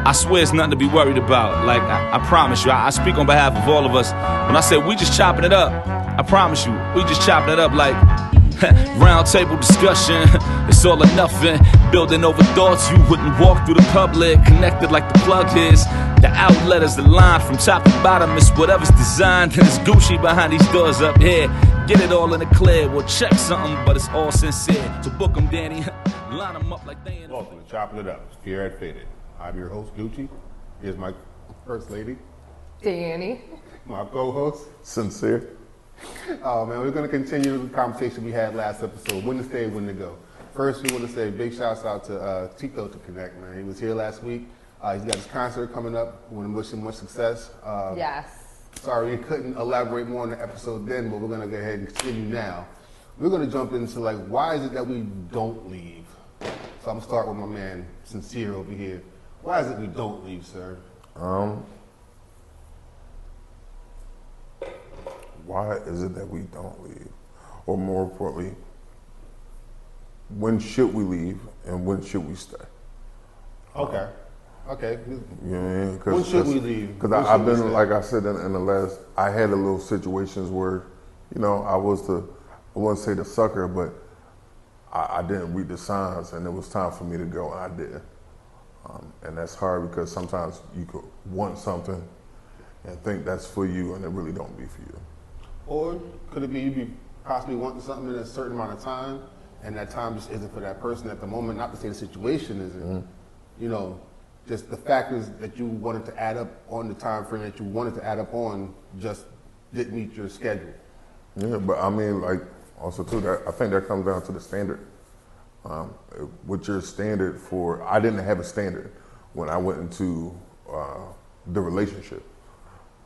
I swear it's nothing to be worried about. Like, I promise you, I speak on behalf of all of us. When I say we just chopping it up, I promise you, we just chopping it up like round table discussion. It's all or nothing. Building over thoughts you wouldn't walk through the public. Connected like the plug is. The outlet is the line from top to bottom. It's whatever's designed. And it's Gucci behind these doors up here. Get it all in the clear. We'll check something, but it's all sincere. So book them, Danny. Line them up like they in. Welcome to Choppin It Up here at Faded. I'm your host, Gucci. Here's my first lady, Danny. My co-host, Sincere. Oh man, we're going to continue the conversation we had last episode. When to stay, when to go. First, we want to say big shouts out to Ch0Pp1n Connect, man. He was here last week. He's got his concert coming up. We want to wish him much success. Yes. Sorry, we couldn't elaborate more on the episode then, but we're going to go ahead and continue now. We're going to jump into like, why is it that we don't leave? So I'm going to start with my man, Sincere, over here. Why is it we don't leave, sir? Why is it that we don't leave? Or more importantly, when should we leave and when should we stay? Okay. Okay. You know what I mean? When should we leave? Because I've been, like I said in the last, I had a little situations where, you know, I wouldn't say the sucker, but I didn't read the signs and it was time for me to go and I did. And that's hard because sometimes you could want something and think that's for you and it really don't be for you. Or could it be you be possibly wanting something in a certain amount of time and that time just isn't for that person at the moment, not to say the situation isn't, you know, just the factors that you wanted to add up on the time frame that you wanted to add up on just didn't meet your schedule. Yeah, but I mean, like, also too, that I think that comes down to the standard. With your standard for, I didn't have a standard when I went into the relationship.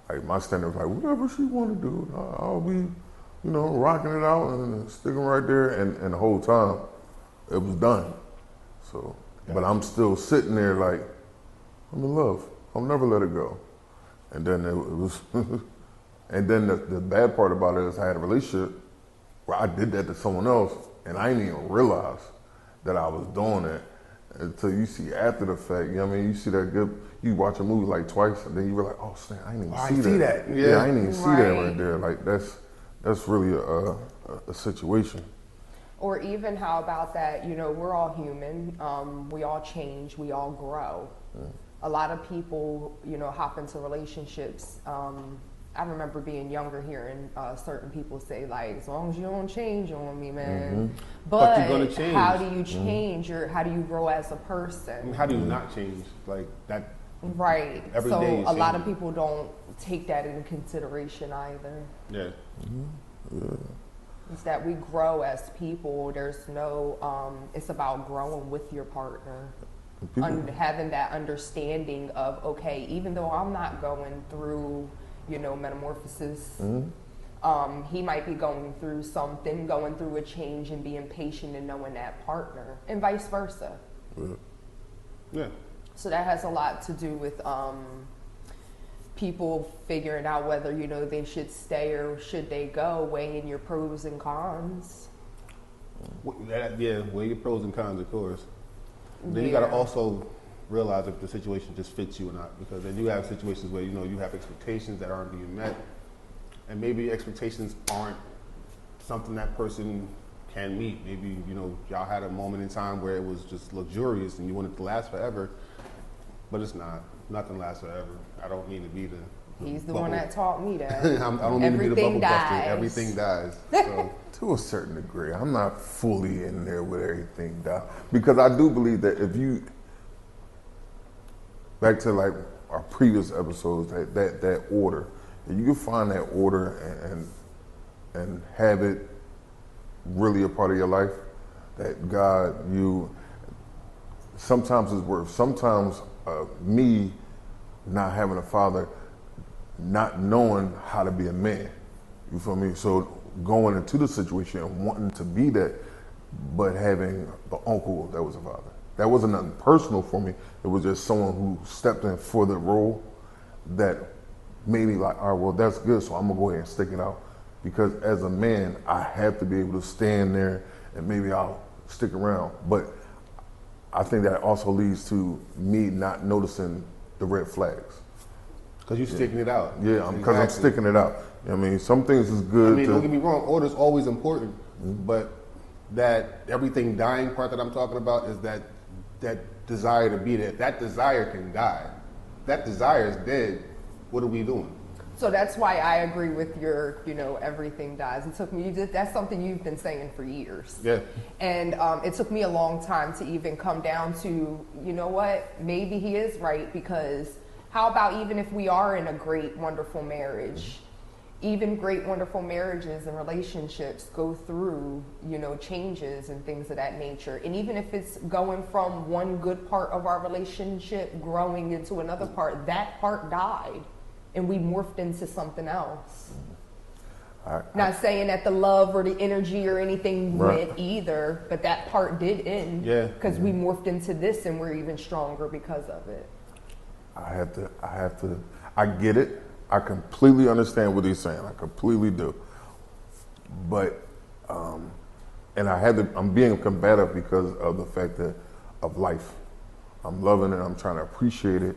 Like my standard was like, whatever she want to do, I'll be, you know, rocking it out and sticking right there. And the whole time, it was done. So, but I'm still sitting there like, I'm in love. I'll never let it go. And then it was, and then the bad part about it is I had a relationship where I did that to someone else and I didn't even realize that I was doing it until you see after the fact. You know what I mean? You see that good, you watch a movie like twice and then you realize, oh snap, I didn't even see that. Yeah, I didn't even see that right there. Like that's really a situation. Or even how about that, you know, we're all human. We all change, we all grow. A lot of people, you know, hop into relationships. I remember being younger hearing certain people say, like, as long as you don't change on me, man. But you're gonna change. How do you change how do you grow as a person? I mean, how do you not change? Like that. Right. Every so day is a lot of changing. people don't take that into consideration either. Yeah. Is that we grow as people. There's no, it's about growing with your partner. Having that understanding of, okay, even though I'm not going through, you know, metamorphosis, he might be going through something, going through a change and being patient and knowing that partner, and vice versa. Yeah. So that has a lot to do with people figuring out whether, you know, they should stay or should they go, weighing your pros and cons. Yeah, weigh your pros and cons, of course. Then you got to also realize if the situation just fits you or not, because then you have situations where, you know, you have expectations that aren't being met, and maybe expectations aren't something that person can meet. Maybe, you know, y'all had a moment in time where it was just luxurious and you wanted it to last forever, but it's not. Nothing lasts forever. I don't mean to be the He's the bubble. one that taught me that. I don't mean to be the bubble buster. dies. Everything dies. So. To a certain degree, I'm not fully in there with everything down because I do believe that if you back to like our previous episodes, that order, if you can find that order and have it really a part of your life, that God, you sometimes it's worth. Sometimes me not having a father, not knowing how to be a man. You feel me? So going into the situation and wanting to be that, but having the uncle that was a father. That wasn't nothing personal for me. It was just someone who stepped in for the role that made me like, all right, well, that's good, so I'm gonna go ahead and stick it out. Because as a man, I have to be able to stand there and maybe I'll stick around. But I think that also leads to me not noticing the red flags. Because you're sticking it out. Yeah, because I'm sticking it out. I mean, some things is good. I mean, don't get me wrong, order's always important, but that everything dying part that I'm talking about is that desire to be there. That desire can die. That desire is dead. What are we doing? So that's why I agree with your, everything dies. It took me, that's something you've been saying for years. Yeah. And it took me a long time to even come down to, you know what, maybe he is right, because how about even if we are in a great, wonderful marriage, even great, wonderful marriages and relationships go through, changes and things of that nature. And even if it's going from one good part of our relationship growing into another part, that part died and we morphed into something else. Not saying that the love or the energy or anything went either, but that part did end. Yeah. Because we morphed into this and we're even stronger because of it. I get it. I completely understand what he's saying. I completely do. But, and I'm being combative because of the fact of life. I'm loving it. I'm trying to appreciate it.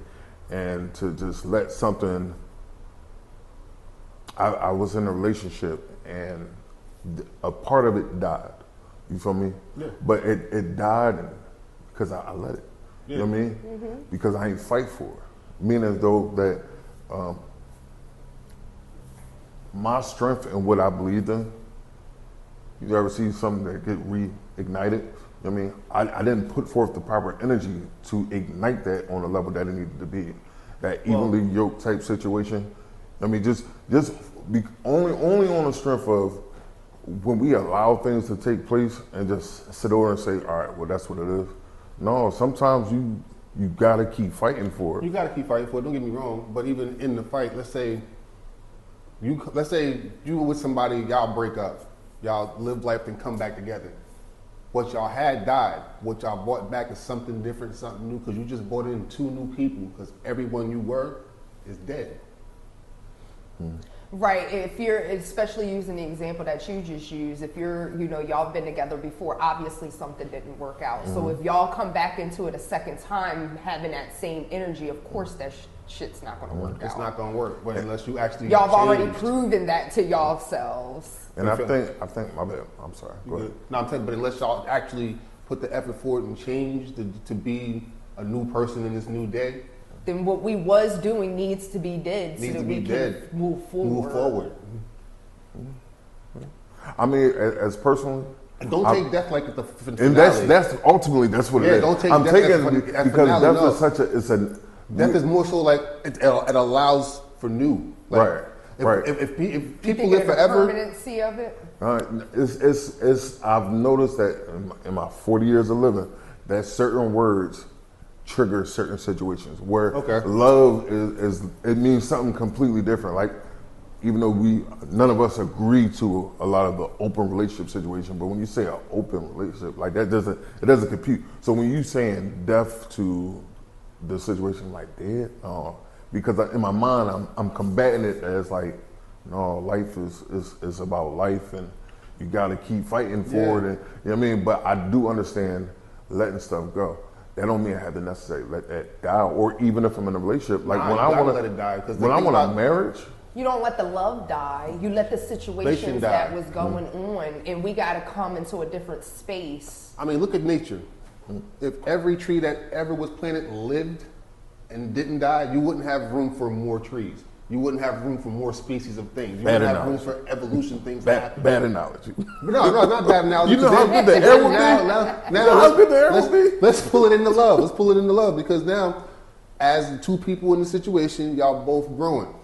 And to just let something, I was in a relationship and a part of it died. You feel me? Yeah. But it died because I let it. Yeah. You know what I mean? Mm-hmm. Because I ain't fight for it. Meaning as though that my strength and what I believed in, you ever see something that get reignited? You know what I mean? I didn't put forth the proper energy to ignite that on the level that it needed to be. That evenly yoked type situation. I mean, just be only on the strength of when we allow things to take place and just sit over and say, all right, well, that's what it is. No, sometimes you gotta keep fighting for it. You gotta keep fighting for it. Don't get me wrong, but even in the fight, let's say you were with somebody, y'all break up, y'all live life and come back together. What y'all had died. What y'all brought back is something different, something new, because you just brought in 2 new people. Because everyone you were is dead. Right. If you're, especially using the example that you just used, if you're, y'all been together before, obviously something didn't work out. So if y'all come back into it a second time having that same energy, of course that shit's not going to work out. It's not going to work, but unless you actually y'all have already changed. proven that to y'allselves. And I think my bad. I'm sorry. Go ahead. No, I'm saying, but unless y'all actually put the effort forward and change to be a new person in this new day, then what we was doing needs to be dead so that we can move forward. I mean, as personally, and don't take death like the finale. And that's ultimately what it is. Don't take I'm death taking as it because finale, death is such a death is more so like it allows for new. Like, right. If people You live forever, the permanency of it. It's I've noticed that in my 40 years of living that certain words trigger certain situations where love is it means something completely different. Like even though none of us agree to a lot of the open relationship situation, but when you say an open relationship, like that doesn't compute. So when you saying death to the situation like dead, because in my mind I'm combating it as like, no, life is about life and you gotta keep fighting for it, and you know what I mean? But I do understand letting stuff go. That don't mean I have to necessarily let that die, or even if I'm in a relationship, like when I want to let it die. When I want a marriage, you don't let the love die. You let the situations that was going on, and we got to come into a different space. I mean, look at nature. If every tree that ever was planted lived and didn't die, you wouldn't have room for more trees. You wouldn't have room for more species of things. You wouldn't have room for evolution things to happen. Bad analogy. No, not bad analogy. You know how good the air would be? Let's pull it into love. Let's pull it into love, because now, as the 2 people in the situation, y'all both growing.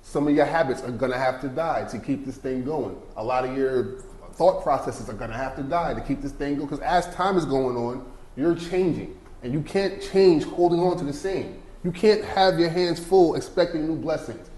Some of your habits are going to have to die to keep this thing going. A lot of your thought processes are going to have to die to keep this thing going, because as time is going on, you're changing. And you can't change holding on to the same. You can't have your hands full expecting new blessings.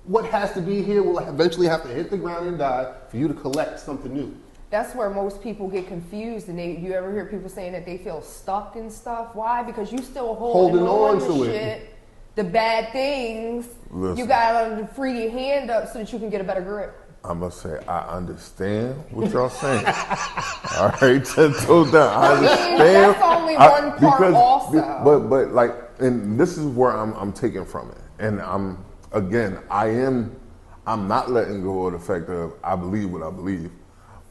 What has to be here will eventually have to hit the ground and die for you to collect something new. That's where most people get confused, and you ever hear people saying that they feel stuck and stuff? Why? Because you still holding on to shit, the bad things. Listen. You gotta free your hand up so that you can get a better grip. I must say, I understand what y'all saying. All right, 10 toes down. I understand. That's only one part also. But like, and this is where I'm taking from it. And I'm not letting go of the fact of I believe what I believe.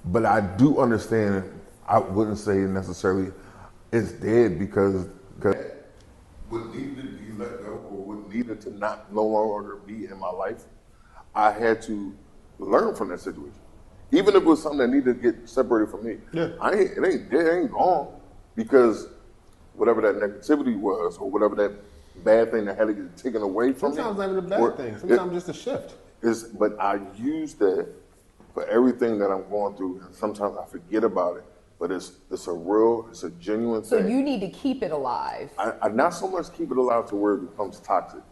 But I do understand, I wouldn't say necessarily it's dead because what needed to be let go or what needed to no longer be in my life, I had to learn from that situation. Even if it was something that needed to get separated from me. Yeah. It ain't dead, it ain't gone. Because whatever that negativity was or whatever that bad thing that had to get taken away from me. Sometimes not even a bad thing. Sometimes just a shift. But I use that for everything that I'm going through, and sometimes I forget about it. But it's a genuine thing. So you need to keep it alive. I not so much keep it alive to where it becomes toxic.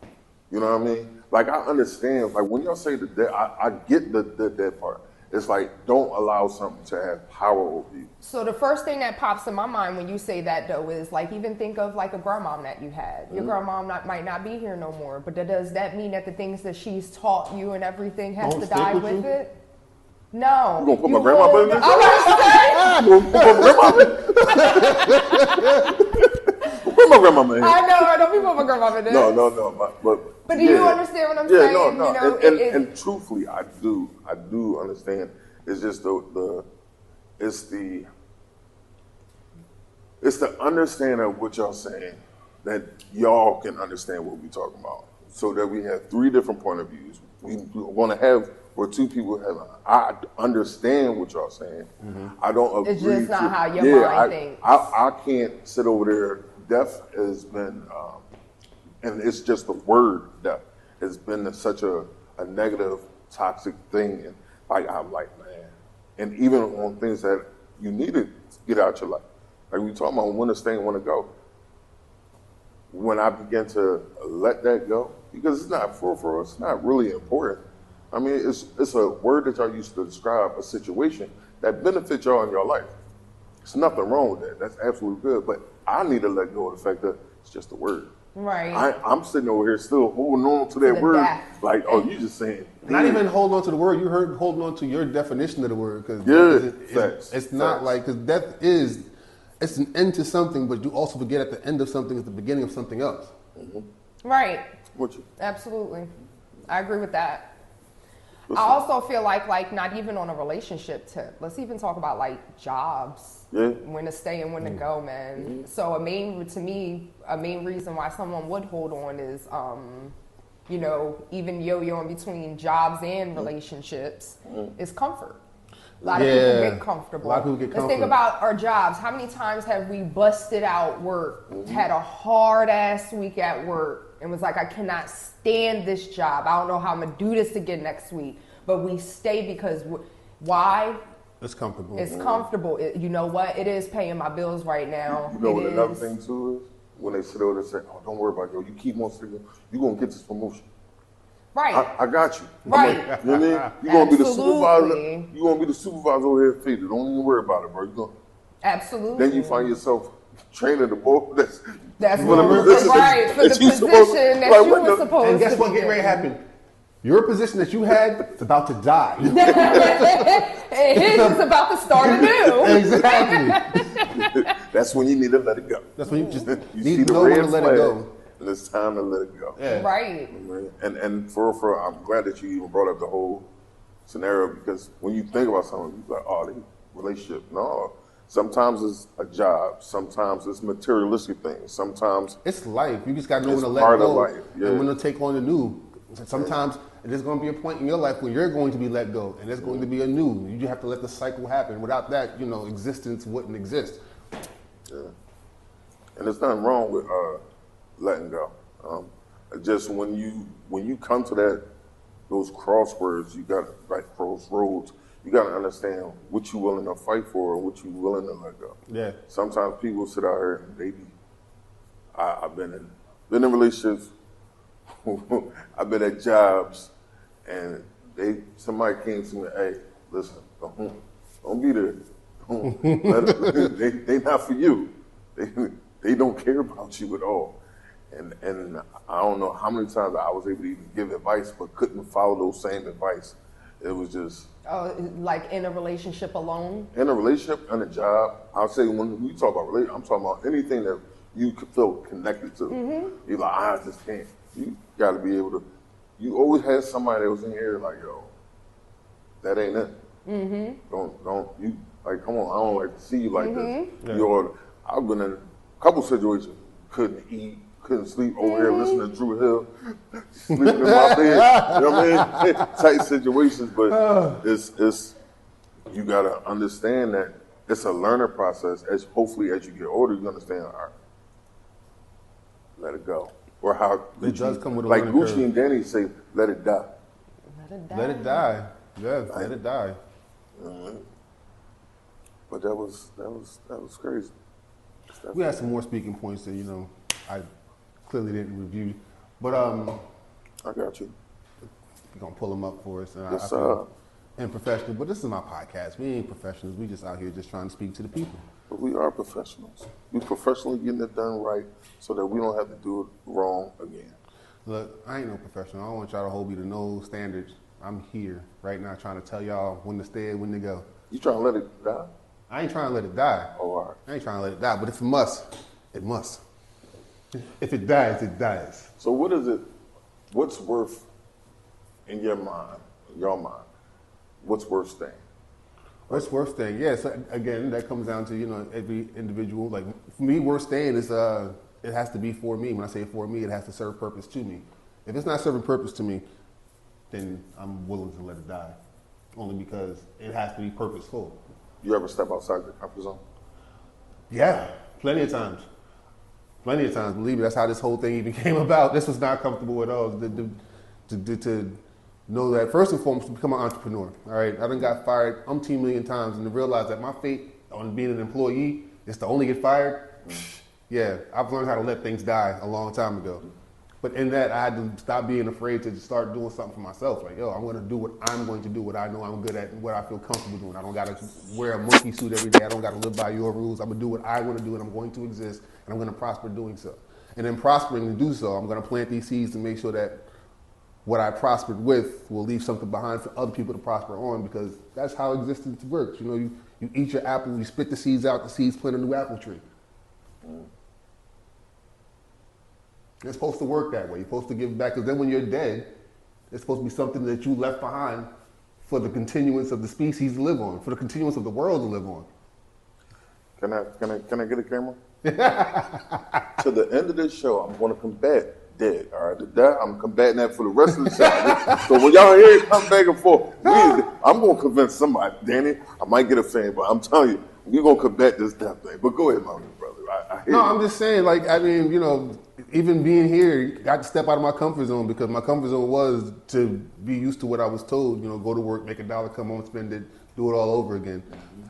You know what I mean? Like I understand, like when y'all say that, I get that part. It's like, don't allow something to have power over you. So the first thing that pops in my mind when you say that though is like, even think of like a grandmom that you had. Your grandmom might not be here no more, but does that mean that the things that she's taught you and everything has to die with it? No. You gonna put my grandma in this? I'm gonna put my grandma in? Put my grandma in. I know, don't be putting my grandma in this. No, but do you understand what I'm saying? No. You know, and truthfully, I do understand. It's just it's the understanding of what y'all saying that y'all can understand what we're talking about, so that we have three different point of views. We want to have where two people have. I understand what y'all saying. Mm-hmm. I don't agree. It's just not how your mind thinks. I can't sit over there. Death has been. And it's just the word death has been such a negative, toxic thing. And I'm like, man. And even on things that you need to get out your life. Like we talking about when to stay and when to go. When I began to let that go, because it's not for us, it's not really important. I mean, it's a word that y'all used to describe a situation that benefits y'all in your life. There's nothing wrong with that. That's absolutely good. But I need to let go of the fact that it's just a word. Right. I'm sitting over here still holding on to that word. Like, oh, you just saying. Not even holding on to the word. You heard holding on to your definition of the word. Because it's not like, because death it's an end to something, but you also forget at the end of something is the beginning of something else. Mm-hmm. Right. Absolutely. I agree with that. I also feel like not even on a relationship tip. Let's even talk about like jobs. Yeah. When to stay and when to go, man. Mm-hmm. So a main reason why someone would hold on is, even yo-yoing between jobs and relationships is comfort. A lot of people get comfortable. Let's think about our jobs. How many times have we busted out work, had a hard ass week at work, and was like, I cannot stand this job. I don't know how I'm gonna do this again next week. But we stay because why? It's comfortable. It's comfortable. You know what? It is paying my bills right now. You know what another thing too is? When they sit over there and say, oh, don't worry about it, yo. You keep on sitting, you're gonna get this promotion. Right. I got you. Right. You know what I mean? You're gonna be the supervisor. You're gonna be the supervisor over here feeding. Don't even worry about it, bro. Absolutely. Then you find yourself training the boy. That's for the position that you were supposed to be. And guess what? Getting ready to happen. Your position that you had is about to die. His is about to start anew. Exactly. That's when you need to let it go. That's when you just you need see to the red let flag, it go. And it's time to let it go. Yeah. Right. And for I'm glad that you even brought up the whole scenario, because when you think about something, you're like, oh, the relationship. No. Sometimes it's a job. Sometimes it's materialistic things. Sometimes it's life. You just got to know when to let go and when to take on the new. Sometimes there's going to be a point in your life when you're going to be let go, and there's going to be a new. You just have to let the cycle happen. Without that, existence wouldn't exist. Yeah. And there's nothing wrong with letting go. Just when you come to those crosswords, you got crossroads. You got to understand what you're willing to fight for and what you're willing to let go. Yeah. Sometimes people sit out here and I've been in relationships. I've been at jobs, and somebody came to me, hey, listen, don't be there. They not for you. They don't care about you at all. And I don't know how many times I was able to even give advice, but couldn't follow those same advice. It was just like in a relationship alone. in a relationship and a job. I'll say when we talk about relationship, I'm talking about anything that you could feel connected to. You're like, I just can't. You got to be able to. You always had somebody that was in here like, yo, that ain't it. Don't you like? Come on, I don't like to see you like this. Yeah. I've been in a couple situations, couldn't eat, couldn't sleep over here listening to Drew Hill, sleeping in my bed. You know what I mean? Tight situations, but it's you gotta understand that it's a learning process. As hopefully as you get older, you understand. All right, let it go. Or how Gucci, it does come with a like learning Gucci curve. and Danny say, let it die. Let it die. Yeah, let it die. But that was crazy. We had some more speaking points that I clearly didn't review, but I got you. you're gonna pull them up for us. And Yes, I feel unprofessional, but this is my podcast. We ain't professionals. We just out here just trying to speak to the people. But we are professionals. We professionally getting it done right so that we don't have to do it wrong again. Look, I ain't no professional. I don't want y'all to hold me to no standards. I'm here right now trying to tell y'all when to stay and when to go. You trying to let it die? I ain't trying to let it die. Oh, all right. I ain't trying to let it die, but if it must, it must. If it dies, it dies. So what is it, what's worth in your mind, what's worth staying? What's worth staying? Yeah, so again, that comes down to, every individual. Like, for me, worth staying is, it has to be for me. When I say for me, it has to serve purpose to me. If it's not serving purpose to me, then I'm willing to let it die. Only because it has to be purposeful. You ever step outside your comfort zone? Yeah, plenty of times. Plenty of times. Believe me, that's how this whole thing even came about. This was not comfortable at all. To know that, first and foremost, to become an entrepreneur. All right, I done got fired umpteen million times, and to realize that my fate on being an employee is to only get fired. Yeah, I've learned how to let things die a long time ago. But in that, I had to stop being afraid to start doing something for myself. Like, I'm going to do what I'm going to do, what I know I'm good at, and what I feel comfortable doing. I don't got to wear a monkey suit every day. I don't got to live by your rules. I'm going to do what I want to do, and I'm going to exist, and I'm going to prosper doing so. And in prospering to do so, I'm going to plant these seeds to make sure that what I prospered with will leave something behind for other people to prosper on, because that's how existence works. You eat your apple, you spit the seeds out, the seeds plant a new apple tree. It's supposed to work that way. You're supposed to give back, because then when you're dead, it's supposed to be something that you left behind for the continuance of the species to live on, for the continuance of the world to live on. Can I get a camera? To the end of this show, I'm going to combat dead. All right, I'm combating that for the rest of the show. So when y'all hear it come back and forth, I'm going to convince somebody. Danny, I might get a fan, but I'm telling you, we're going to combat this death thing. But go ahead, my brother. I'm just saying, even being here, I got to step out of my comfort zone, because my comfort zone was to be used to what I was told. Go to work, make $1, come home, spend it, do it all over again.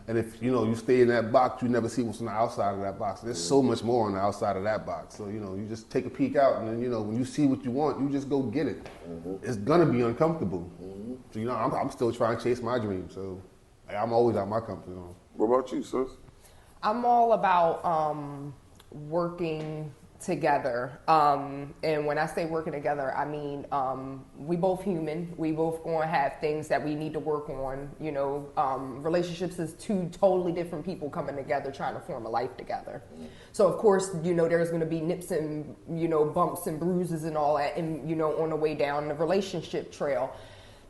And if you stay in that box, you never see what's on the outside of that box. There's so much more on the outside of that box. So you just take a peek out, and then when you see what you want, you just go get it. It's gonna be uncomfortable. So I'm still trying to chase my dream. So I'm always out of my comfort zone. What about you, sis? I'm all about working together. And when I say working together, I mean, we both human. We both going to have things that we need to work on. Relationships is two totally different people coming together trying to form a life together. So of course, there's going to be nips and, bumps and bruises and all that, and, on the way down the relationship trail.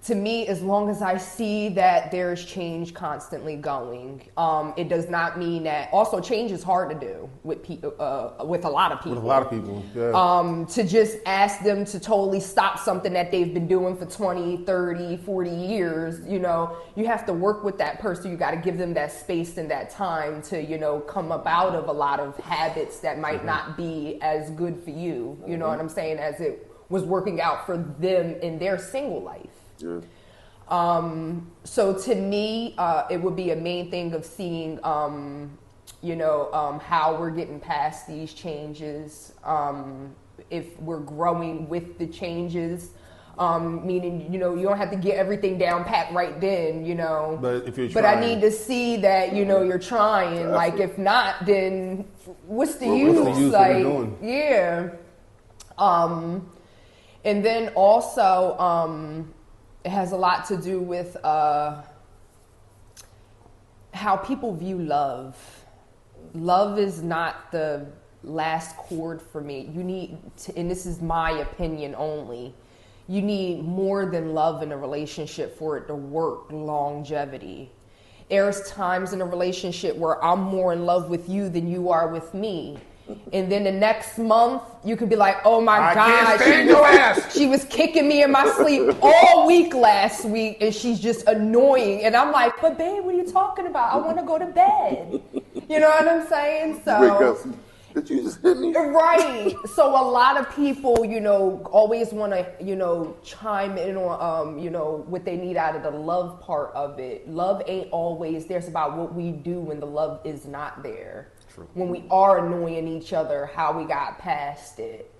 To me, as long as I see that there's change constantly going, it does not mean that. Also, change is hard to do with with a lot of people. With a lot of people, yeah. To just ask them to totally stop something that they've been doing for 20, 30, 40 years, you have to work with that person. You got to give them that space and that time to, come up out of a lot of habits that might not be as good for you. You know what I'm saying? As it was working out for them in their single life. Yeah. So to me, it would be a main thing of seeing, how we're getting past these changes, if we're growing with the changes, meaning, you don't have to get everything down pat right then, But if you're But I need to see that, you're trying. Like, if not, then what's the use? What's the use like, of doing? Yeah. And then also, It has a lot to do with how people view love. Love is not the last chord for me. You need to, and this is my opinion only, you need more than love in a relationship for it to work longevity. There's times in a relationship where I'm more in love with you than you are with me. And then the next month, you could be like, oh my God, she was kicking me in my sleep all week last week, and she's just annoying. And I'm like, but babe, what are you talking about? I want to go to bed. You know what I'm saying? So, did you just hit me? Right. So a lot of people, you know, always want to, you know, chime in on, you know, what they need out of the love part of it. Love ain't always there. It's about what we do when the love is not there. True. When we are annoying each other, how we got past it.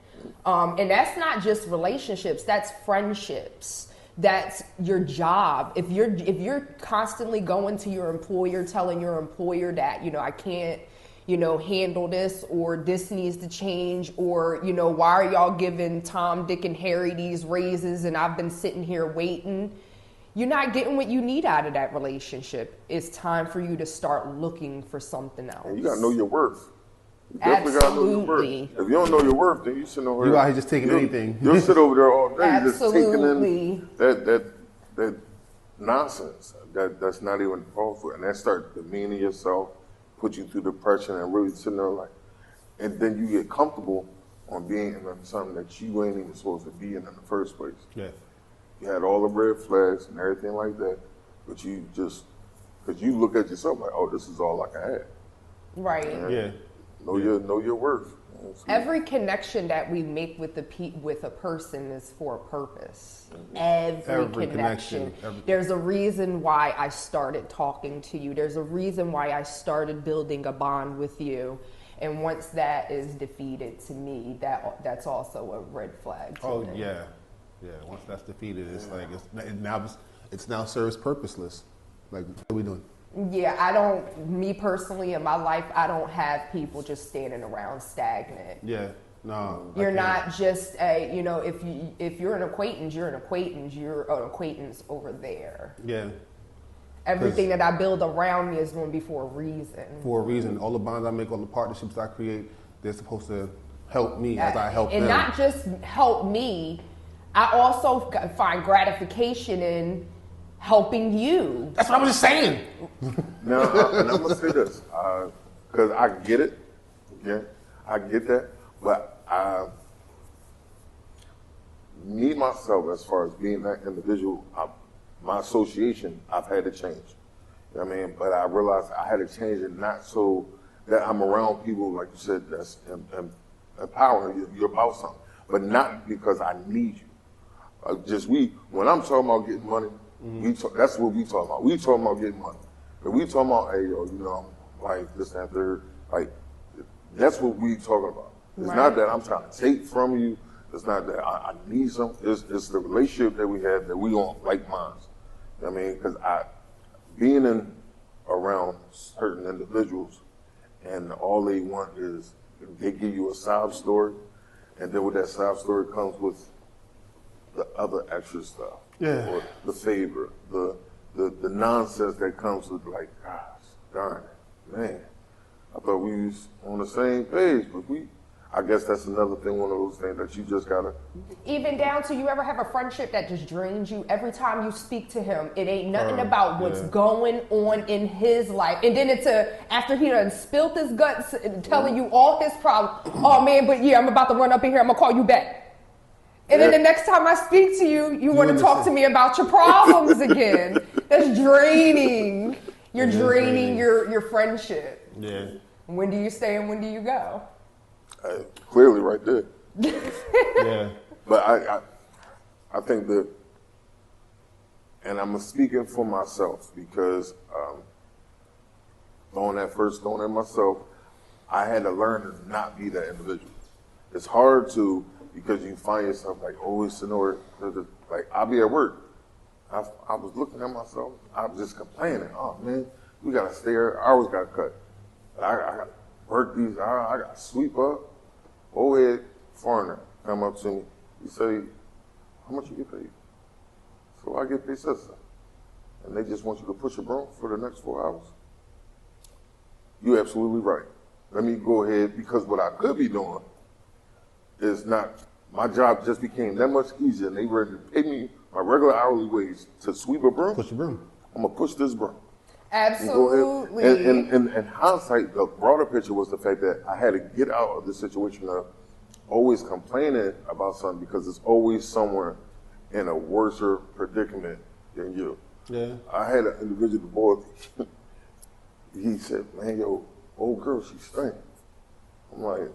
And that's not just relationships, that's friendships. That's your job. If you're constantly going to your employer, telling your employer that, you know, I can't, you know, handle this, or this needs to change, or, you know, why are y'all giving Tom, Dick, and Harry these raises and I've been sitting here waiting? You're not getting what you need out of that relationship. It's time for you to start looking for something else. And you gotta know your worth. You Absolutely. gotta know your worth. If you don't know your worth, then you should know. You out here just taking anything. You'll sit over there all day Absolutely. just taking in that nonsense that's not even called for, and that start demeaning yourself, put you through depression, and really sitting there like, and then you get comfortable on being in something that you ain't even supposed to be in the first place. Yeah. You had all the red flags and everything like that, but you just, because you look at yourself like, oh, this is all I can have. Right. And Yeah. Know your worth. Every connection that we make with a person is for a purpose. Every connection. There's a reason why I started talking to you. There's a reason why I started building a bond with you. And once that is defeated, to me, that's also a red flag to me. Yeah. Once that's defeated, it's like it's now serves purposeless. Like, what are we doing? Yeah, me personally in my life, I don't have people just standing around stagnant. Yeah, no. You're not just you know, if you're an acquaintance, you're an acquaintance. You're an acquaintance over there. Yeah. Everything that I build around me is going to be for a reason. For a reason. All the bonds I make, all the partnerships I create, they're supposed to help me as I help them. And not just help me, I also find gratification in helping you. That's what I was just saying. Now, and I'm gonna say this, because I get it. Yeah, I get that, but me myself, as far as being that individual, my association, I've had to change. You know what I mean? But I realized I had to change it not so that I'm around people, like you said, that's empowering you. You're about something, but not because I need you. When I'm talking about getting money, that's what we talking about. We talking about getting money. But we talking about, hey, yo, you know, like this, that, third. Like, that's what we talking about. It's not that I'm trying to take from you. It's not that I need something. It's the relationship that we have that we don't like minds. You know what I mean? Because being around certain individuals, and all they want is they give you a sob story, and then with that sob story comes with the other extra stuff. Yeah. Or the favor, the nonsense that comes with, like, gosh, darn it, man. I thought we was on the same page, but I guess that's another thing, one of those things that you just gotta. Even down to, you ever have a friendship that just drains you? Every time you speak to him, it ain't nothing about what's going on in his life. And then it's after he done spilt his guts and telling you all his problems. Oh man, but yeah, I'm about to run up in here, I'm gonna call you back. And then the next time I speak to you, you want to talk to me about your problems again. That's draining. You're draining your friendship. Yeah. When do you stay and when do you go? Clearly right there. Yeah. But I think that, and I'm speaking for myself, because throwing at myself, I had to learn to not be that individual. It's hard to, because you find yourself like always in order, like I'll be at work. I was looking at myself, I was just complaining, oh man, we gotta stay here, hours got cut. I gotta work these, I gotta sweep up. Old head foreigner come up to me, he say, how much you get paid? I So I get their sister. And they just want you to push a broom for the next 4 hours. You're absolutely right. Let me go ahead, because what I could be doing is not, my job just became that much easier, and they were to pay me my regular hourly wage to sweep a broom. Push the broom. I'm gonna push this broom. Absolutely. And hindsight, the broader picture was the fact that I had to get out of the situation of always complaining about something, because there's always someone in a worse predicament than you. Yeah. I had an individual boy, he said, man, yo, old girl, she stink. I'm like,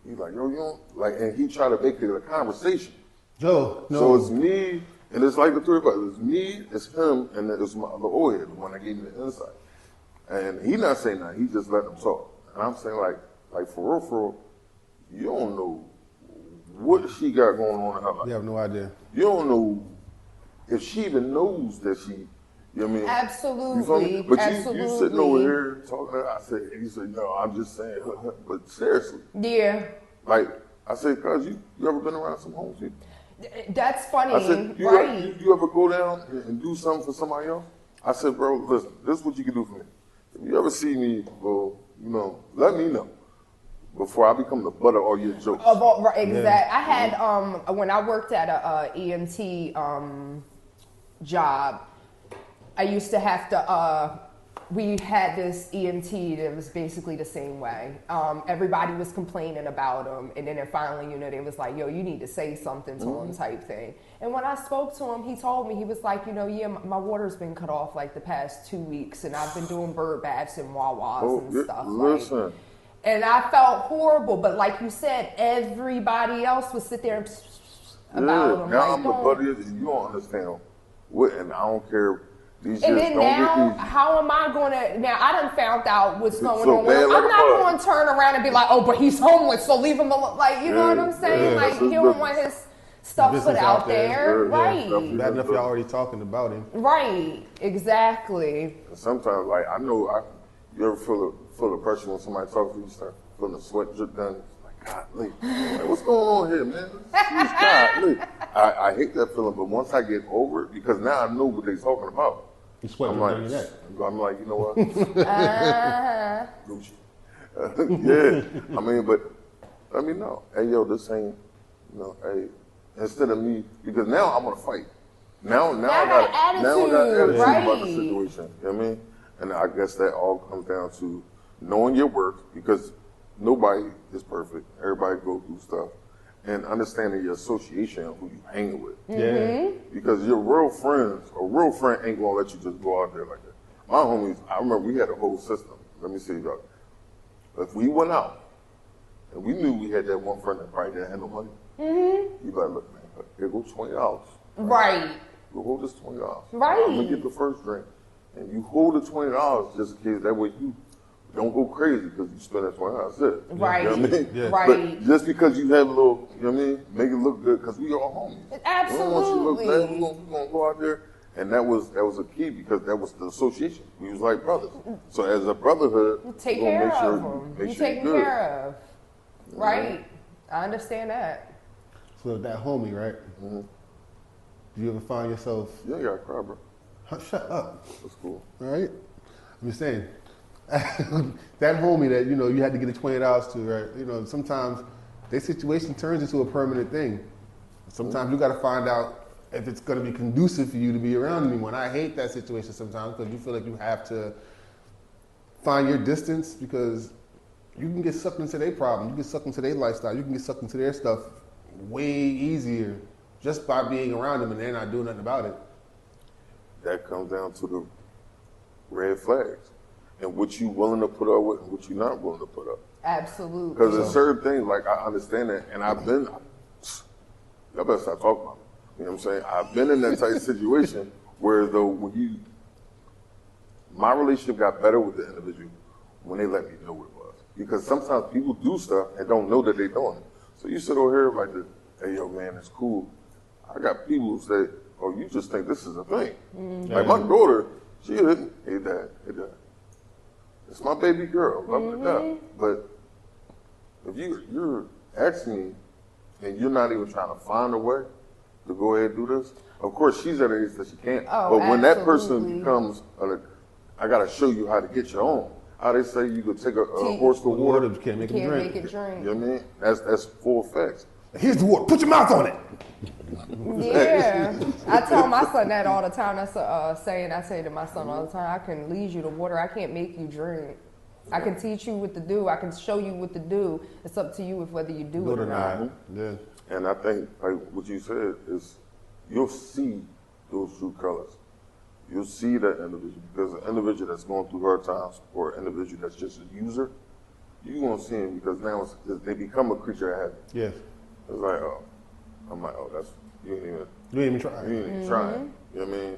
he's like, yo, you don't, like, and he tried to make it a conversation. No. So it's me, and it's like the three of us. It's me, it's him, and then it's my other old head, the one that gave me the insight. And he not saying that, he just letting them talk. And I'm saying, like for real, you don't know what she got going on in her life. You have no idea. You don't know if she even knows that she, you know what I mean? Absolutely. You feel me? But Absolutely. you sitting over here talking to her, I said, he said, no, I'm just saying, but seriously. Yeah. Like, I said, cuz you ever been around some homeless people? That's funny, I said, right? you ever go down and do something for somebody else? I said, bro, listen, this is what you can do for me. If you ever see me, well, you know, let me know before I become the butt of all your jokes. Right, exactly. Yeah. I had, when I worked at a EMT job, I used to have to, we had this EMT that was basically the same way. Everybody was complaining about him, and then finally, you know, they was like, yo, you need to say something to him type thing. And when I spoke to him, he told me, he was like, you know, yeah, my water's been cut off like the past 2 weeks, and I've been doing bird baths and Wawas and stuff. Listen. Like, and I felt horrible, but like you said, everybody else would sit there and about him. Now like, I'm the buddy, you don't understand what, and I don't care. These and shits then don't now, get easy. how am I going to, now I done found out what's going so on with him. like I'm not going to turn around and be like, oh, but he's homeless, so leave him alone. Like, you know what I'm saying? Like, he don't want his stuff put out there. Right. Bad enough y'all already talking about him. Right, exactly. Sometimes, like, I know, you ever feel the pressure when somebody talks to you, you start feeling the sweat drip down. Like, golly, like, what's going on here, man? Golly. I hate that feeling, but once I get over it, because now I know what they're talking about. You sweat I'm like, I'm like, you know what? Gucci. Yeah, I mean, but let me know. Hey, yo, this ain't, you know, hey, instead of me, because now I'm gonna fight. Now I got attitude right. about the situation. You know what I mean? And I guess that all comes down to knowing your worth, because nobody is perfect. Everybody go through stuff. And understanding your association and who you hanging with. Yeah. Because your real friends, a real friend ain't gonna let you just go out there like that. My homies, I remember we had a whole system. Let me see about it. If we went out and we knew we had that one friend that probably didn't have no money, you better look, man, here go $20. Right. You hold this $20. Right. I'm gonna get the first drink. And you hold the $20 just in case, that way you don't go crazy because you spend that $20. That's it. Right. You know what I mean? Yeah. Right. But just because you have a little, you know what I mean, make it look good, because we all homies. Absolutely. We don't want you to look bad. We're gonna go out there. And that was a key, because that was the association. We was like brothers. So as a brotherhood, Take we're care gonna make of sure them. make You sure taken you're good. care of. Right. I understand that. So that homie, right? Mm-hmm. Do you ever find yourself, You ain't gotta cry, bro. shut up, That's cool. all right? I'm just saying, that homie that, you know, you had to get the $20 to, right? You know, sometimes their situation turns into a permanent thing. Sometimes you got to find out if it's going to be conducive for you to be around anyone. I hate that situation sometimes, because you feel like you have to find your distance, because you can get sucked into their problem. You can get sucked into their lifestyle. You can get sucked into their stuff way easier just by being around them, and they're not doing nothing about it. That comes down to the red flags and what you willing to put up with and what you're not willing to put up. Absolutely. Because there's certain things, like, I understand that, and y'all better stop talking about it. You know what I'm saying? I've been in that type of situation where, though, my relationship got better with the individual when they let me know what it was. Because sometimes people do stuff and don't know that they're doing it. So you sit over here like this, hey, yo, man, it's cool. I got people who say, oh, you just think this is a thing. Mm-hmm. Like my daughter, she didn't, hey, dad, it's my baby girl, love her to death. But if you're asking me and you're not even trying to find a way, to go ahead and do this. Of course, she's at an age that she can't. Oh, but when that person absolutely. becomes, I got to show you how to get your own. How they say you could take a horse to water. You can't make it Can't drink. make it drink. You know what I mean? That's full facts. Here's the water. Put your mouth on it. Yeah, I tell my son that all the time. That's a saying I say to my son all the time. I can lead you to water. I can't make you drink. I can teach you what to do. I can show you what to do. It's up to you if whether you do it or not. Yeah. And I think, like what you said, is you'll see those true colors. You'll see that individual, because an individual that's going through hard times or an individual that's just a user, you're going to see him because now they become a creature of habit. Yes. It's like, oh, I'm like, oh, that's, you ain't You ain't even try. trying. You know what I mean?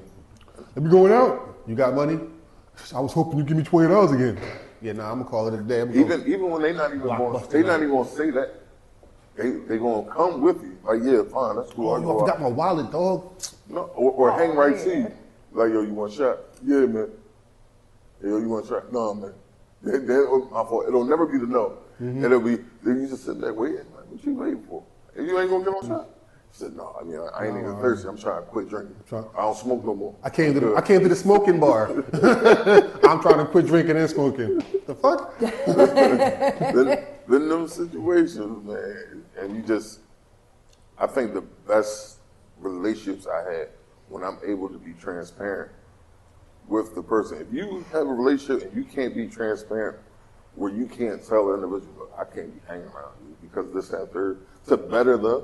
Let me going out. You got money? I was hoping you give me $20 again. Yeah, nah, I'm gonna call it a day. Even when they not even going to say that, they gonna come with you. Like, yeah, fine, that's cool. Oh, I forgot my wallet, dog. No, or hang right to you. Like, yo, you want a shot? Yeah, man. Yo, you want a shot? No, man. My fault. It'll never be the no. It'll be, then you just sit there waiting. Like, what you waiting for? And you ain't gonna get on shot? He said, no, I mean, I ain't even thirsty. I'm trying to quit drinking. I don't smoke no more. I came to the smoking bar. I'm trying to quit drinking and smoking. The fuck? Been them situations, man. And you just, I think the best relationships I had when I'm able to be transparent with the person. If you have a relationship and you can't be transparent, where you can't tell the individual, I can't be hanging around you because this, that, third, to better the,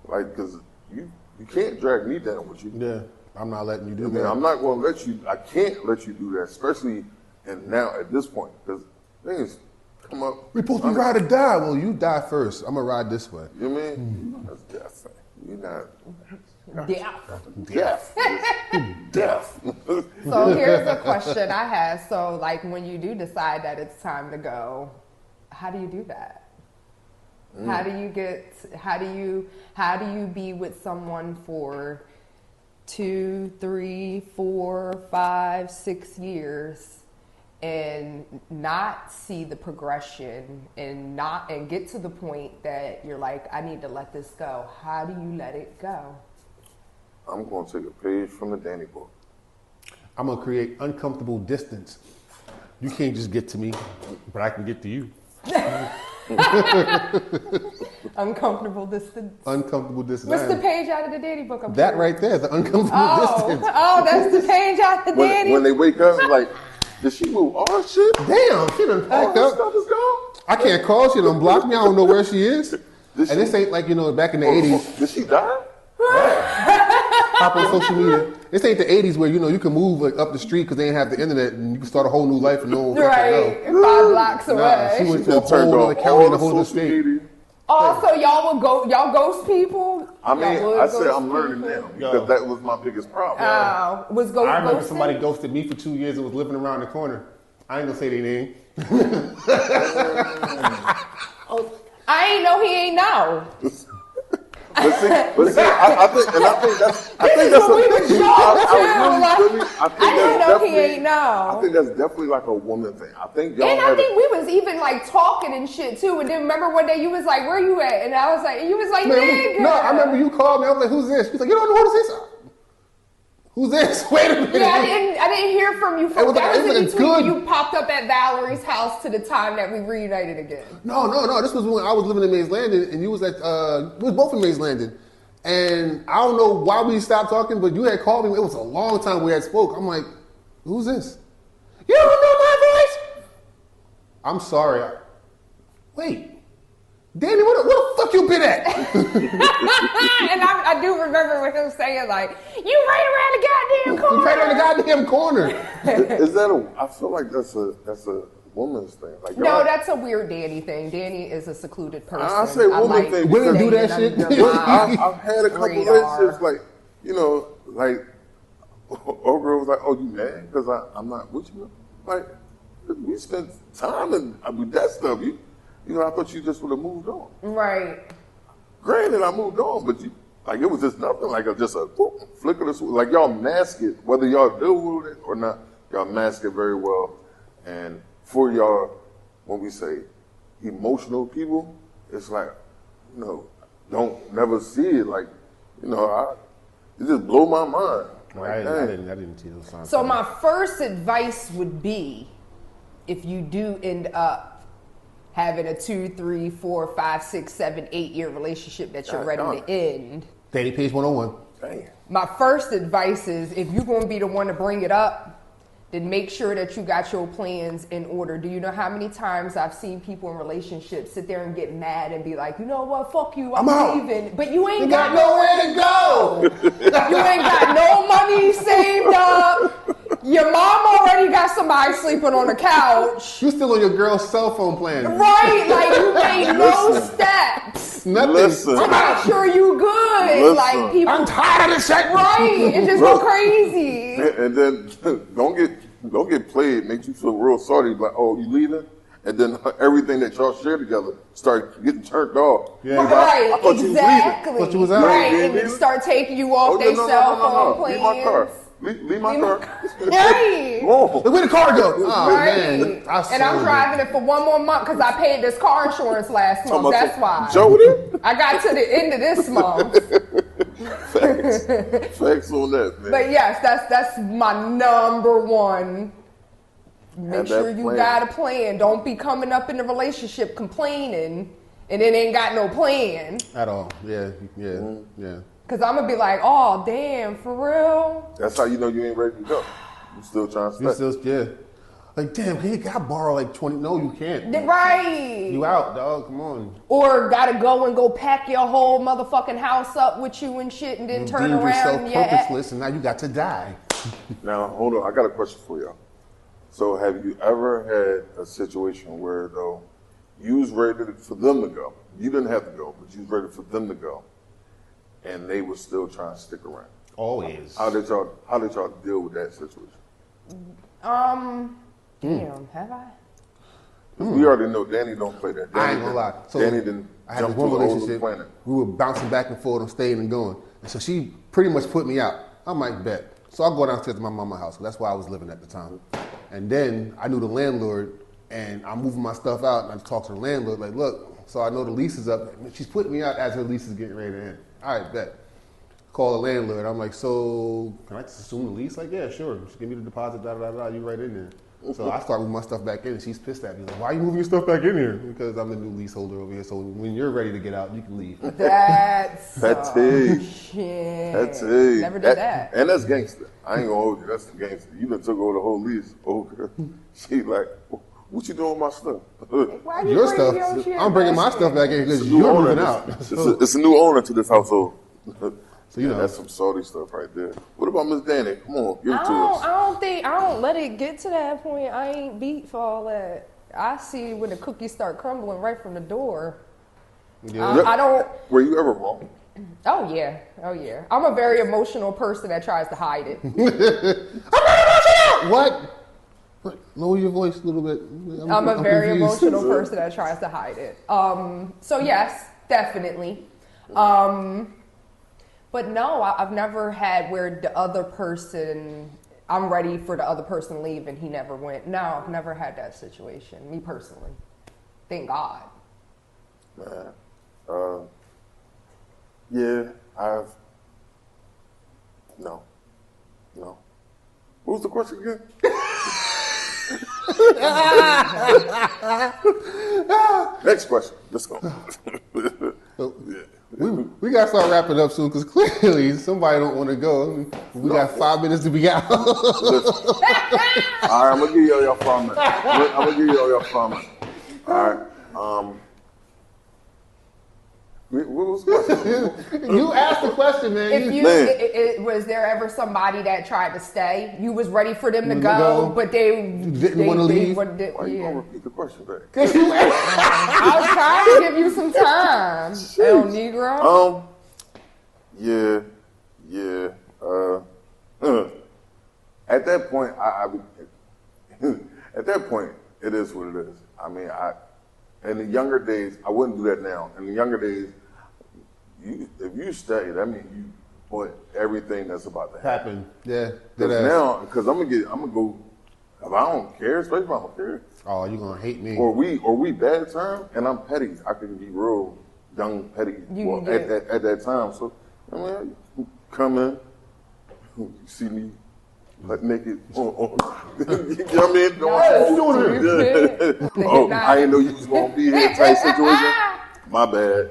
like, because you can't drag me down with you. Yeah, I'm not letting you do I mean, that. I'm not going to let you, I can't let you do that, especially and now at this point, because things come up. We're supposed to ride or die. Well, you die first. I'm going to ride this way. You know what I mean? That's death. You're not. Death. Death. So here's a question I have. So like when you do decide that it's time to go, how do you do that? How do you be with someone for 2, 3, 4, 5, 6 years and not see the progression and get to the point that you're like, I need to let this go? How do you let it go? I'm going to take a page from the Danny book. I'm going to create uncomfortable distance. You can't just get to me, but I can get to you. Uncomfortable distance. Uncomfortable distance. What's the page out of the Danny book? That right there, the uncomfortable distance. Oh, that's the page out of the Danny. When they wake up, like, did she move all shit? Damn, she done packed up. Stuff is gone? I can't call. She done blocked me. I don't know where she is. And this ain't like, back in the 80s. Did she die? Pop on social media. This ain't the 80s where, you can move like up the street because they ain't have the internet and you can start a whole new life and no one Right, know. 5 blocks away. Nah, she went to a whole other county in a whole other state. Also, y'all ghost people? I mean, Y'all I would said ghost I'm learning people? now because that was my biggest problem. Was ghost? I remember ghosting? somebody ghosted me for 2 years and was living around the corner. I ain't gonna say their name. I ain't know he ain't know. But see, I think that's what we were shocked too. I didn't know he ain't know. I think that's definitely like a woman thing. I think y'all. And I think we was even like talking and shit too. And then remember one day you was like, "Where you at?" And I was like, "You was like, nigga." No, I remember you called me. I was like, "Who's this?" She's like, "You don't know who this is." Who's this? Wait a minute. Yeah, I didn't hear from you. It was That was in between when good. you popped up at Valerie's house to the time that we reunited again. No. This was when I was living in Mays Landing, and you was at. We was both in Mays Landing, and I don't know why we stopped talking, but you had called me. It was a long time we had spoke. I'm like, "Who's this?" You don't know my voice? I'm sorry. Wait, Danny, where the fuck you been at? And I do remember with him saying like, "You right around the goddamn corner." Right on the goddamn corner. Is that I feel like that's a woman's thing. Like, no, that's a weird Danny thing. Danny is a secluded person. I say woman thing. Women do that shit. I've had a couple relationships, like, like, old girl was like, "Oh, you mad because I'm not with you?" Like, we spent time and with that stuff. I thought you just would have moved on. Right. Granted, I moved on, but it was just nothing like just a flick of the switch. Like, y'all mask it, whether y'all deal with it or not, y'all mask it very well. And for y'all, when we say emotional people, it's like, don't never see it. Like, You know, it just blew my mind. I didn't see those signs. So my first advice would be, if you do end up having a 2, 3, 4, 5, 6, 7, 8 year relationship that you're ready to end. Dating page 101. Damn. My first advice is, if you're going to be the one to bring it up, then make sure that you got your plans in order. Do you know how many times I've seen people in relationships sit there and get mad and be like, you know what, fuck you, I'm leaving. But you ain't got nowhere to go. You ain't got no money saved up. Your mom already got somebody sleeping on the couch. You still on your girl's cell phone plan. Right, like you made no steps. Nothing. Listen. To make sure you good. Listen. Like people, I'm tired of this shit. right, it just go crazy. And then don't get played, make you feel real sorry, like, oh, you leaving? And then everything that y'all share together start getting turned off. Yeah. Right, I thought you was exactly. Thought you was out. Right, You and leaving? start taking you off their cell phone plans. Leave my car. Leave my car. Right. Whoa. Look where the car go. Oh, Right. man. And I'm driving it for 1 more month because I paid this car insurance last month. That's why. Joe, I got to the end of this month. Facts on that, man. But yes, that's my number one. Make Have sure that you plan. got a plan. Don't be coming up in the relationship complaining and then ain't got no plan. At all. Yeah. Cause I'm gonna be like, oh damn, for real? That's how you know you ain't ready to go. You still trying to You stay. still, yeah. Like, damn, can I borrow like 20? No, you can't. Right. You out, dog. Come on. Or gotta go pack your whole motherfucking house up with you and shit and then You turn deemed around yourself and purposeless, and now you got to die. Now, hold on. I got a question for y'all. So, have you ever had a situation where, though, you was ready for them to go? You didn't have to go, but you was ready for them to go, and they were still trying to stick around. Always. How did y'all deal with that situation? Damn, have I? We already know Danny don't play that. I ain't gonna lie. So Danny didn't I had jump this to one a whole new relationship. planet. We were bouncing back and forth on staying and going. And so she pretty much put me out. I'm like, bet. So I'll go downstairs to my mama's house. That's where I was living at the time. And then I knew the landlord, and I'm moving my stuff out, and I talked to the landlord, like, look, so I know the lease is up. She's putting me out as her lease is getting ready to end. All right, bet. Call the landlord. I'm like, so can I just assume the lease? Like, yeah, sure. Just give me the deposit, you right in there. So I start moving my stuff back in, and she's pissed at me. Like, why are you moving your stuff back in here? Because I'm the new leaseholder over here. So when you're ready to get out, you can leave. That's Petty. shit. Petty. Never did that. And that's gangster. I ain't gonna hold you. That's the gangster. You done took over the whole lease. Okay. She like, what you doing with my stuff? Why you Your bringing stuff. your shit I'm bringing my back stuff in? back in because It's a new you're owner. moving out. It's a new owner to this household. So, you know. That's some salty stuff right there. What about Miss Danny? Come on, give it to I us. don't let it get to that point. I ain't beat for all that. I see when the cookies start crumbling right from the door. Yeah. I don't. Were you ever wrong? Oh yeah. I'm a very emotional person that tries to hide it. What? Lower your voice a little bit. I'm a very confused. emotional person that tries to hide it. So yes, definitely. But no, I've never had where the other person, I'm ready for the other person to leave and he never went. No, I've never had that situation, me personally. Thank God. Yeah, No. What was the question again? Next question. Let's go. We got to start wrapping up soon because clearly somebody don't want to go. I mean, we got 5 minutes to be out. Listen. All right, I'm gonna give y'all your format. I'm gonna give y'all your format. All right. What was the question? You asked the question, man. If you was there ever somebody that tried to stay? You was ready for them to go, but they didn't want to leave. Why you gonna repeat the question back? I was trying to give you some time, El Negro. Yeah. At that point, at that point, it is what it is. I mean, in the younger days, I wouldn't do that now. In the younger days, if you stay, that means you put everything that's about to happen. Yeah. Because now, I'm gonna go. If I don't care, especially if I don't care, Oh, you gonna hate me? or we bad term, and I'm petty. I can be real young petty at that time. So I mean, come in, you see me butt naked on you know what I mean? Oh, I didn't know you was gonna be here type situation. My bad.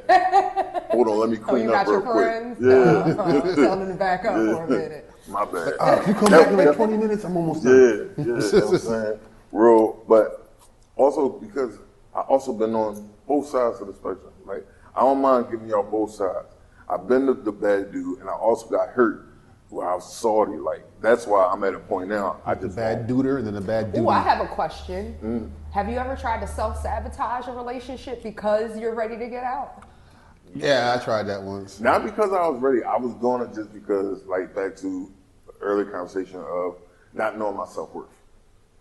Hold on, let me clean up real quick. Friends? Yeah. Tell them to back up for a minute. My bad. You come back in like 20 minutes, I'm almost done. Yeah, you know what I'm saying? Real, but also because I also been on both sides of the spectrum. Like, I don't mind giving y'all both sides. I've been the bad dude, and I also got hurt where I was salty. Like, that's why I'm at a point now. I just Bad duder and then a bad dude. Ooh, I have a question. Have you ever tried to self-sabotage a relationship because you're ready to get out? Yeah, I tried that once. Not because I was ready. I was doing it just because, like, back to the early conversation of not knowing my self-worth.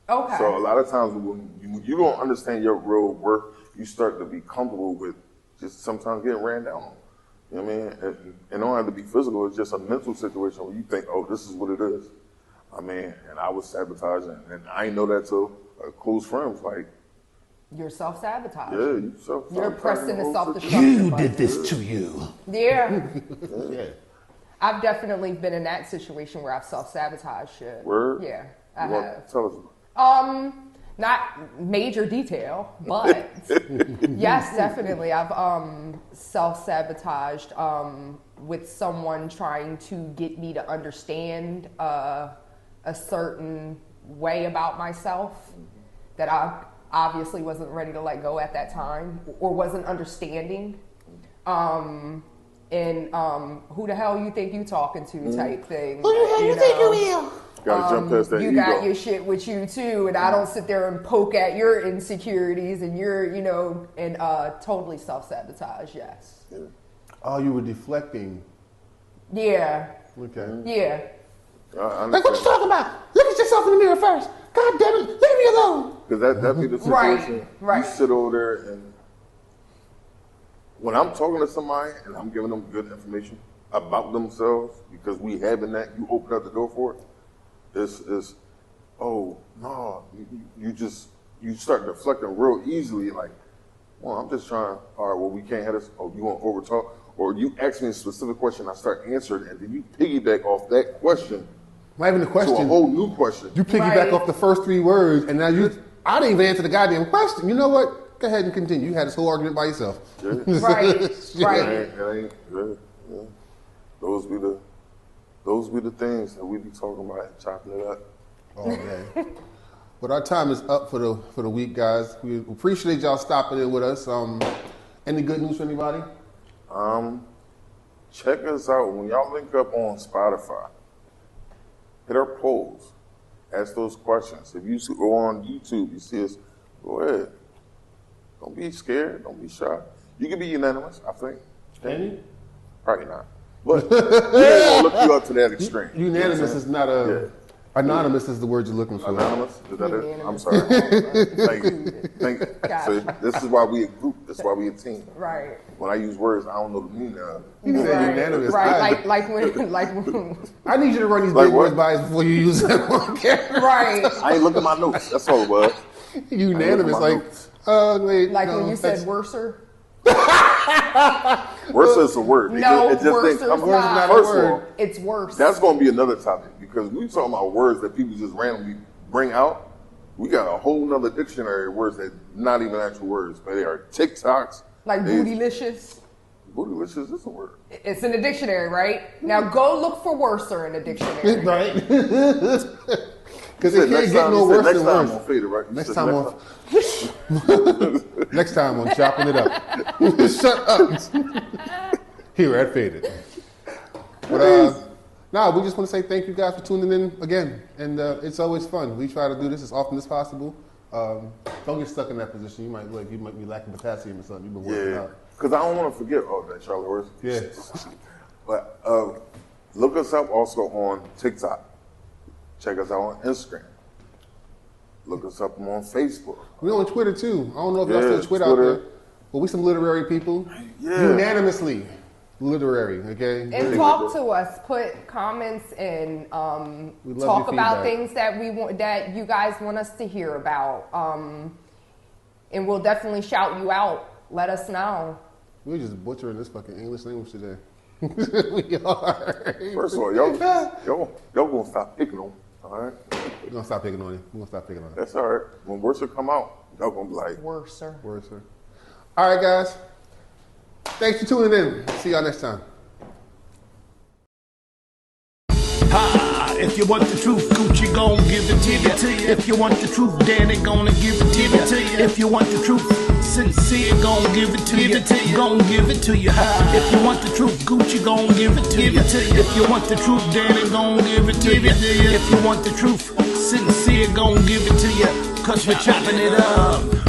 Okay. So a lot of times when you don't understand your real worth, you start to be comfortable with just sometimes getting ran down on. You know what I mean? And it don't have to be physical. It's just a mental situation where you think, oh, this is what it is. I mean, and I was sabotaging. And I didn't know that till close friends. Like, You're self-sabotage. yeah, you self-sabotaging. You're pressing the whole self-destruction button. this to you. Yeah. Yeah. I've definitely been in that situation where I've self-sabotaged shit. Word? Yeah, I You want have. to tell us about it? Not major detail, but yes, definitely. I've self-sabotaged with someone trying to get me to understand a certain way about myself that I obviously wasn't ready to let go at that time or wasn't understanding. And who the hell you think you talking to type thing. Who the hell you think you is? Gotta jump past that You ego. got your shit with you too, and I don't sit there and poke at your insecurities and your, and totally self-sabotage, yes. Yeah. Oh, you were deflecting. Yeah, Okay. yeah. I Like, what you talking about? Look at yourself in the mirror first. God damn it, leave me alone. Because that be the Right, situation. right. You sit over there and when I'm talking to somebody and I'm giving them good information about themselves, because we having that, you open up the door for it. It's oh no, you start deflecting real easily. Like, well, I'm just trying. All right, well, we can't have this. Oh, you want to over talk, or you ask me a specific question, I start answering, and then you piggyback off that question Not even the to a question. whole new question. You piggyback Right. off the first 3 words, and now I didn't even answer the goddamn question. You know what? Go ahead and continue. You had this whole argument by yourself. Yeah. Right, It right. ain't, yeah. Those be the things that we be talking about and chopping it up. All day. But our time is up for the week, guys. We appreciate y'all stopping in with us. Any good news for anybody? Check us out when y'all link up on Spotify. Hit our polls. Ask those questions. If you go on YouTube, you see us, go ahead. Don't be scared. Don't be shy. You can be unanimous, I think. Can you? Probably not. But we ain't gonna look you up to that extreme. Unanimous is not a. Anonymous is the word you're looking for. Anonymous? Is that it? I'm Unanimous. sorry. Thank you. Gotcha. So this is why we a group. This is why we a team. Right. When I use words, I don't know the meaning of. You said Right. unanimous. Right. Like when I need you to run these Like big what? words by us before you use them on camera. right. I ain't look at my notes. That's all it was. Unanimous, my like, notes. wait. Like no, when you that's- said worser. Worse is a word. No, it just worse didn't come. is not. First of Word. all, It's worse. that's going to be another topic because we talking about words that people just randomly bring out. We got a whole nother dictionary of words that not even actual words, but they are TikToks. like They- bootylicious. Bootylicious is a word. It's in the dictionary, right? Now go look for worser in the dictionary. Right. Because You it said can't next get time- no you said worse next than time worse. on Fader, right? You Next said time on. Next time on Chopping It Up. Shut up. Here at Faded. But we just want to say thank you guys for tuning in again. And it's always fun. We try to do this as often as possible. Don't get stuck in that position. You might be lacking potassium or something. You've been working Yeah, out. because I don't want to forget all that, Charlie words. Yeah. But look us up also on TikTok. Check us out on Instagram. Look us up on Facebook. We're on Twitter too. I don't know if y'all Yeah, still Twitter out Twitter. there. But we some literary people. Yeah. Unanimously literary, okay? And talk to us. Put comments and We love talk your about feedback. things that we want, that you guys want us to hear about. And we'll definitely shout you out. Let us know. We're just butchering this fucking English language today. We are. First of all, y'all gonna stop picking on. All right. We're gonna stop picking on you. We're gonna stop picking on you. That's all right. When Worcester come out, y'all gonna be like, Worser. Worcester. All right, guys. Thanks for tuning in. See y'all next time. If you want the truth, Gucci gon' give it to you. If you want the truth, Danny gonna give it to you. If you want the truth, Sincere gon' give it to you. Gon' give it to you. If you want the truth, Gucci gon' give it to you. If you want the truth, Danny gon' give it to you. If you want the truth, Sincere gon' give it to you. 'Cause we're chopping it up.